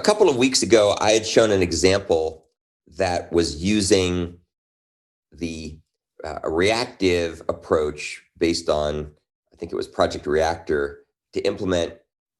couple of weeks ago, I had shown an example that was using the reactive approach based on, I think it was Project Reactor, to implement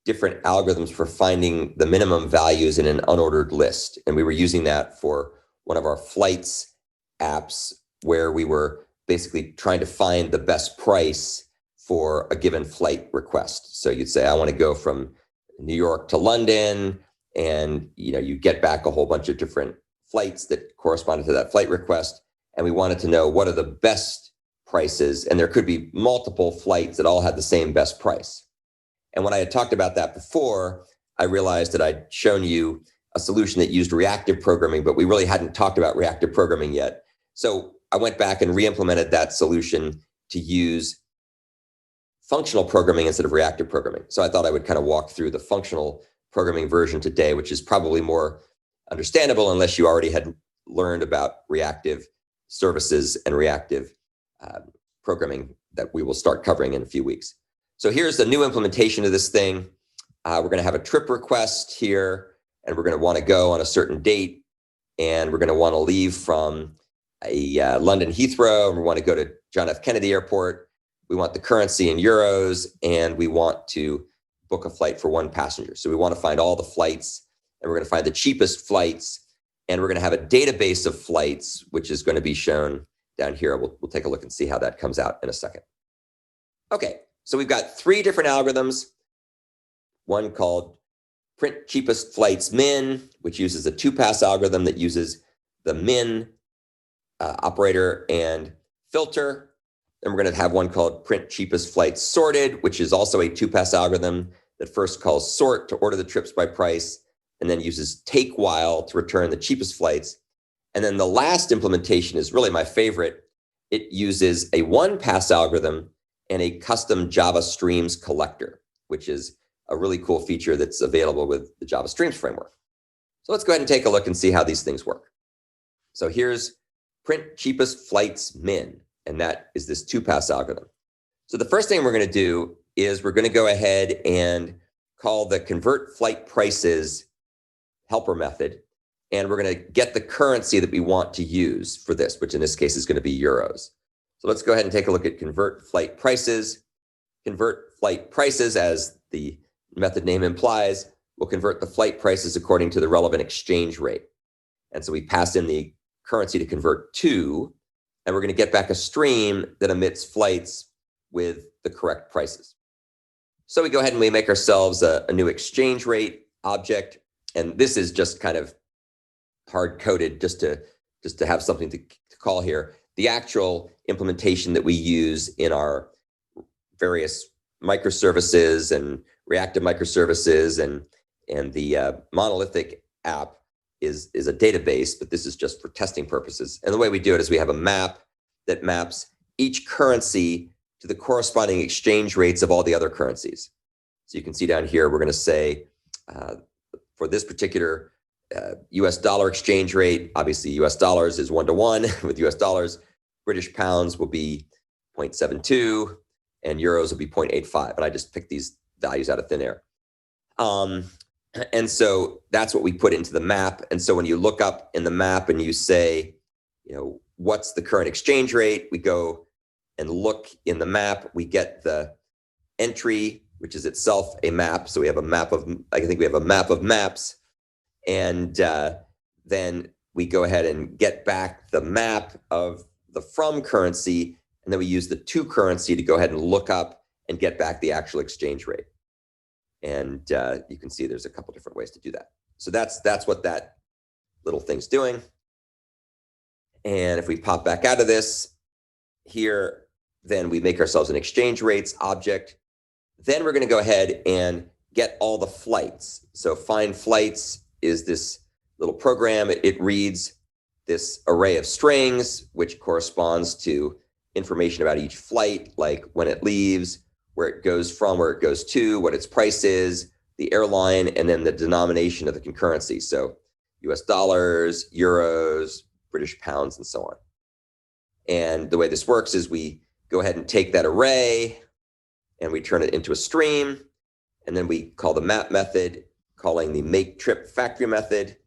different algorithms for finding the minimum values in an unordered list. And we were using that for one of our flights apps where we were basically trying to find the best price for a given flight request. So you'd say, I want to go from New York to London, and you get back a whole bunch of different flights that corresponded to that flight request. And we wanted to know what are the best prices, and there could be multiple flights that all had the same best price. And when I had talked about that before, I realized that I'd shown you a solution that used reactive programming, but we really hadn't talked about reactive programming yet. So I went back and re-implemented that solution to use functional programming instead of reactive programming. So I thought I would kind of walk through the functional programming version today, which is probably more understandable unless you already had learned about reactive services and reactive programming that we will start covering in a few weeks. So here's the new implementation of this thing. We're going to have a trip request here, and we're going to want to go on a certain date, and we're going to want to leave from a London Heathrow, and we want to go to John F. Kennedy Airport. We want the currency in euros, and we want to book a flight for one passenger. So we want to find all the flights, and we're going to find the cheapest flights, and we're going to have a database of flights, which is going to be shown down here. We'll take a look and see how that comes out in a second. Okay, so we've got three different algorithms. One called print cheapest flights min, which uses a two-pass algorithm that uses the min operator and filter. Then we're going to have one called print cheapest flights sorted, which is also a two-pass algorithm that first calls sort to order the trips by price, and then uses take while to return the cheapest flights. And then the last implementation is really my favorite. It uses a one-pass algorithm and a custom Java Streams collector, which is a really cool feature that's available with the Java Streams framework. So let's go ahead and take a look and see how these things work. So here's print cheapest flights min, and that is this two-pass algorithm. So the first thing we're going to do is we're going to go ahead and call the convert flight prices helper method, and we're going to get the currency that we want to use for this, which in this case is going to be euros. So let's go ahead and take a look at convert flight prices. Convert flight prices, as the method name implies, will convert the flight prices according to the relevant exchange rate. And so we pass in the currency to convert to, and we're going to get back a stream that emits flights with the correct prices. So we go ahead and we make ourselves a new exchange rate object. And this is just kind of hard-coded just to have something to call here. The actual implementation that we use in our various microservices and reactive microservices and the monolithic app is a database, but this is just for testing purposes. And the way we do it is we have a map that maps each currency to the corresponding exchange rates of all the other currencies. So you can see down here, we're going to say, for this particular US dollar exchange rate, obviously US dollars is 1-to-1 with US dollars. British pounds will be 0.72 and euros will be 0.85. And I just picked these values out of thin air. And so that's what we put into the map. And so when you look up in the map and you say, what's the current exchange rate? We go and look in the map. We get the entry, which is itself a map. So we have a map of, I think we have a map of maps. And then we go ahead and get back the map of the from currency. And then we use the to currency to go ahead and look up and get back the actual exchange rate. And you can see there's a couple different ways to do that. So that's what that little thing's doing. And if we pop back out of this here, then we make ourselves an exchange rates object. Then we're going to go ahead and get all the flights. So find flights is this little program. It reads this array of strings, which corresponds to information about each flight, like when it leaves, where it goes from, where it goes to, what its price is, the airline, and then the denomination of the concurrency. So US dollars, euros, British pounds, and so on. And the way this works is we go ahead and take that array and we turn it into a stream. And then we call the map method calling the make trip factory method.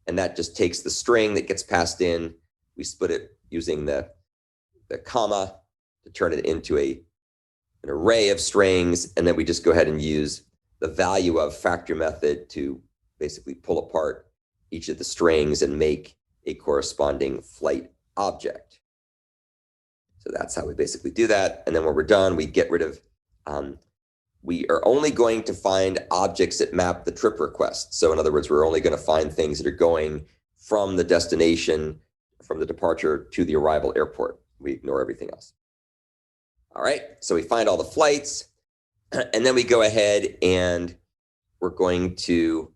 And that just takes the string that gets passed in. We split it using the comma to turn it into an array of strings. And then we just go ahead and use the value of factory method to basically pull apart each of the strings and make a corresponding flight object. So that's how we basically do that. And then when we're done, we get rid of, we are only going to find objects that map the trip request. So in other words, we're only going to find things that are going from the destination, from the departure to the arrival airport. We ignore everything else. All right, so we find all the flights, and then we go ahead and we're going to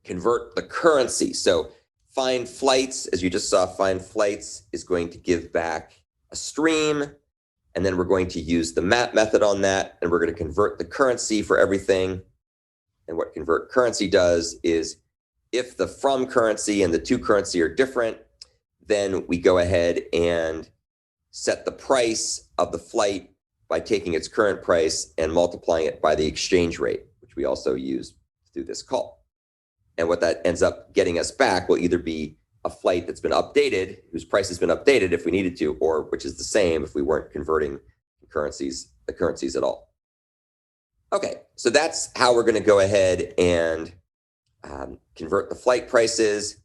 convert the currency. So find flights, as you just saw, find flights is going to give back a stream, and then we're going to use the map method on that, and we're going to convert the currency for everything. And what convert currency does is if the from currency and the to currency are different, then we go ahead and set the price of the flight by taking its current price and multiplying it by the exchange rate, which we also use through this call. And what that ends up getting us back will either be a flight that's been updated, whose price has been updated if we needed to, or which is the same if we weren't converting the currencies at all. Okay, so that's how we're going to go ahead and convert the flight prices.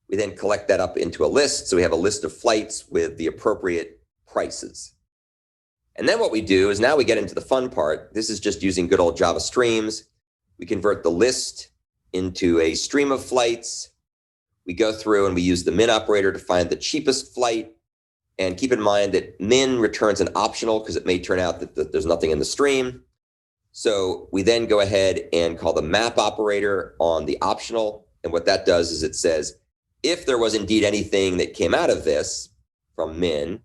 We then collect that up into a list. So we have a list of flights with the appropriate prices. And then what we do is now we get into the fun part. This is just using good old Java streams. We convert the list into a stream of flights. We go through and we use the min operator to find the cheapest flight. And keep in mind that min returns an optional because it may turn out that there's nothing in the stream. So we then go ahead and call the map operator on the optional. And what that does is it says, if there was indeed anything that came out of this from min,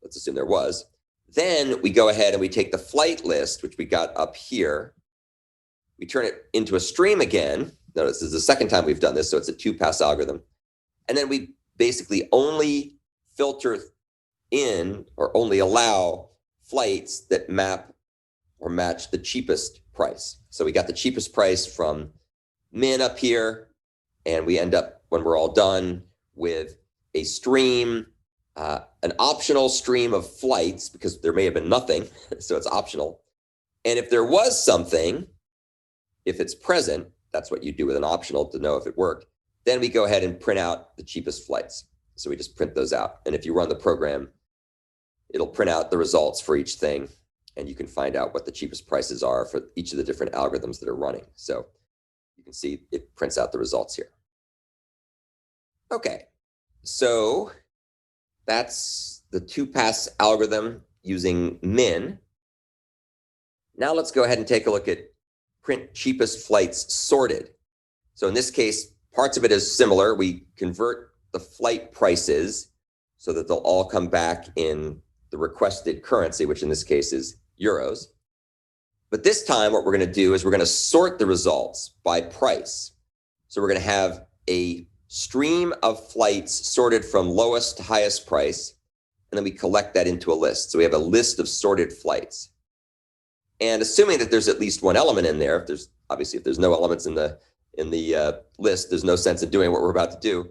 let's assume there was, then we go ahead and we take the flight list, which we got up here. We turn it into a stream again. Notice this is the second time we've done this, so it's a two-pass algorithm. And then we basically only filter in or only allow flights that map or match the cheapest price. So we got the cheapest price from min up here, and we end up, when we're all done, with a stream, an optional stream of flights, because there may have been nothing, so it's optional. And if there was something, if it's present, that's what you do with an optional to know if it worked, then we go ahead and print out the cheapest flights. So we just print those out. And if you run the program, it'll print out the results for each thing, and you can find out what the cheapest prices are for each of the different algorithms that are running. So you can see it prints out the results here. Okay, so that's the two-pass algorithm using min. Now let's go ahead and take a look at print cheapest flights sorted. So in this case, parts of it is similar. We convert the flight prices so that they'll all come back in the requested currency, which in this case is euros. But this time what we're going to do is we're going to sort the results by price. So we're going to have a stream of flights sorted from lowest to highest price, and then we collect that into a list. So we have a list of sorted flights. And assuming that there's at least one element in there, if there's no elements in the list, there's no sense in doing what we're about to do.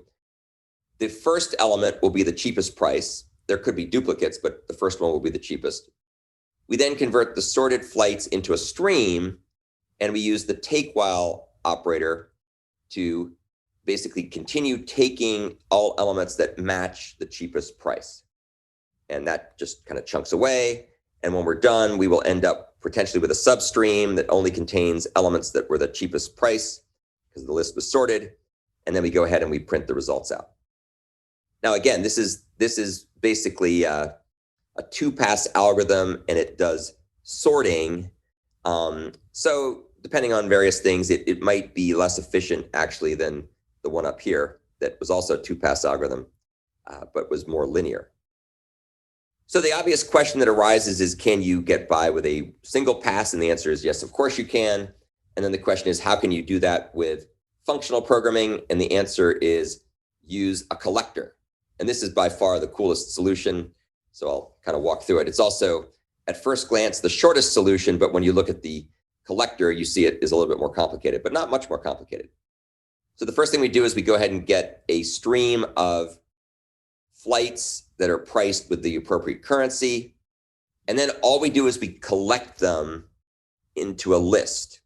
The first element will be the cheapest price. There could be duplicates, but the first one will be the cheapest. We then convert the sorted flights into a stream, and we use the take while operator to basically continue taking all elements that match the cheapest price. And that just kind of chunks away. And when we're done, we will end up potentially with a substream that only contains elements that were the cheapest price because the list was sorted. And then we go ahead and we print the results out. Now, again, this is basically a two-pass algorithm, and it does sorting. So depending on various things, it might be less efficient actually than the one up here that was also a two-pass algorithm, but was more linear. So the obvious question that arises is, can you get by with a single pass? And the answer is yes, of course you can. And then the question is, how can you do that with functional programming? And the answer is use a collector. And this is by far the coolest solution. So I'll kind of walk through it. It's also, at first glance, the shortest solution, but when you look at the collector, you see it is a little bit more complicated, but not much more complicated. So the first thing we do is we go ahead and get a stream of flights that are priced with the appropriate currency. And then all we do is we collect them into a list.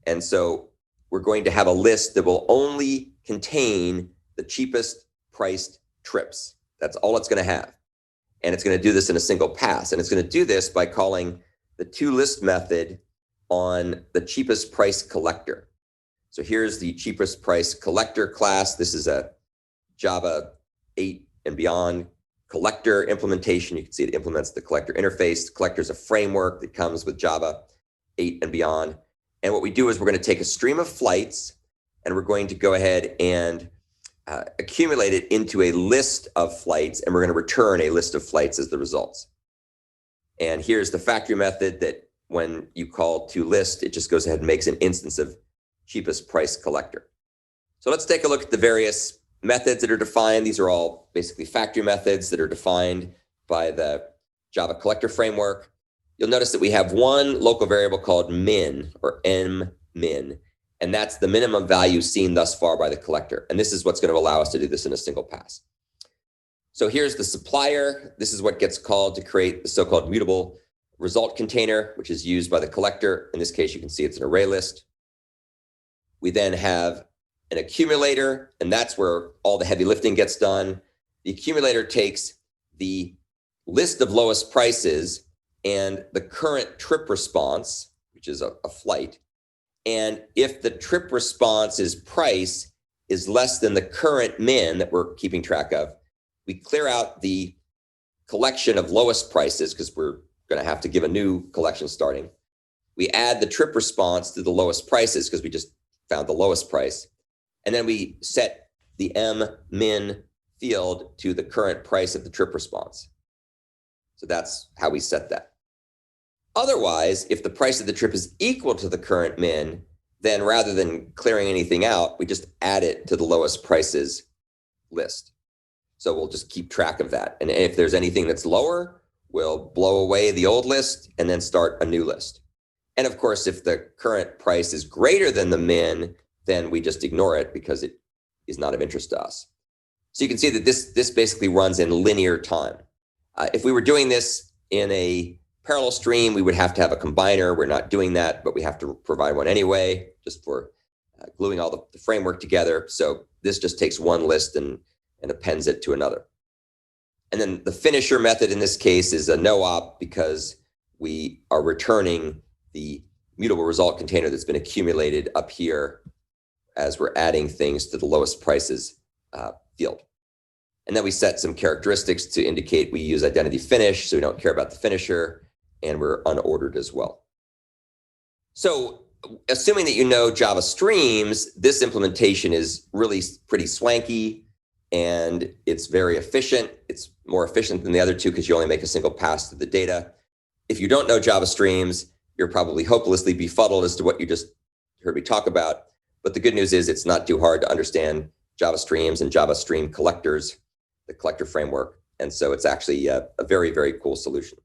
And so we're going to have a list that will only contain the cheapest priced trips. That's all it's going to have. And it's going to do this in a single pass. And it's going to do this by calling the toList method on the cheapest price collector. So here's the cheapest price collector class. This is a Java 8 and beyond collector implementation. You can see it implements the collector interface. The collector is a framework that comes with Java 8 and beyond. And what we do is we're going to take a stream of flights and we're going to go ahead and accumulate it into a list of flights, and we're going to return a list of flights as the results. And here's the factory method that when you call toList, it just goes ahead and makes an instance of cheapest price collector. So let's take a look at the various methods that are defined. These are all basically factory methods that are defined by the Java collector framework. You'll notice that we have one local variable called min, or mmin, and that's the minimum value seen thus far by the collector. And this is what's going to allow us to do this in a single pass. So here's the supplier. This is what gets called to create the so-called mutable result container, which is used by the collector. In this case, you can see it's an array list. We then have an accumulator, and that's where all the heavy lifting gets done. The accumulator takes the list of lowest prices and the current trip response, which is a flight. And if the trip response's price is less than the current min that we're keeping track of, we clear out the collection of lowest prices because we're going to have to give a new collection starting. We add the trip response to the lowest prices because we just found the lowest price. And then we set the mmin field to the current price of the trip response. So that's how we set that. Otherwise, if the price of the trip is equal to the current min, then rather than clearing anything out, we just add it to the lowest prices list. So we'll just keep track of that. And if there's anything that's lower, we'll blow away the old list and then start a new list. And of course, if the current price is greater than the min, then we just ignore it because it is not of interest to us. So you can see that this basically runs in linear time. If we were doing this in a parallel stream, we would have to have a combiner. We're not doing that, but we have to provide one anyway, just for gluing all the framework together. So this just takes one list and appends it to another. And then the finisher method in this case is a no-op because we are returning the mutable result container that's been accumulated up here as we're adding things to the lowest prices field. And then we set some characteristics to indicate we use identity finish, so we don't care about the finisher, and we're unordered as well. So assuming that you know Java streams, this implementation is really pretty swanky and it's very efficient. It's more efficient than the other two because you only make a single pass to the data. If you don't know Java streams, you're probably hopelessly befuddled as to what you just heard me talk about. But the good news is it's not too hard to understand Java streams and Java stream collectors, the collector framework. And so it's actually a very, very cool solution.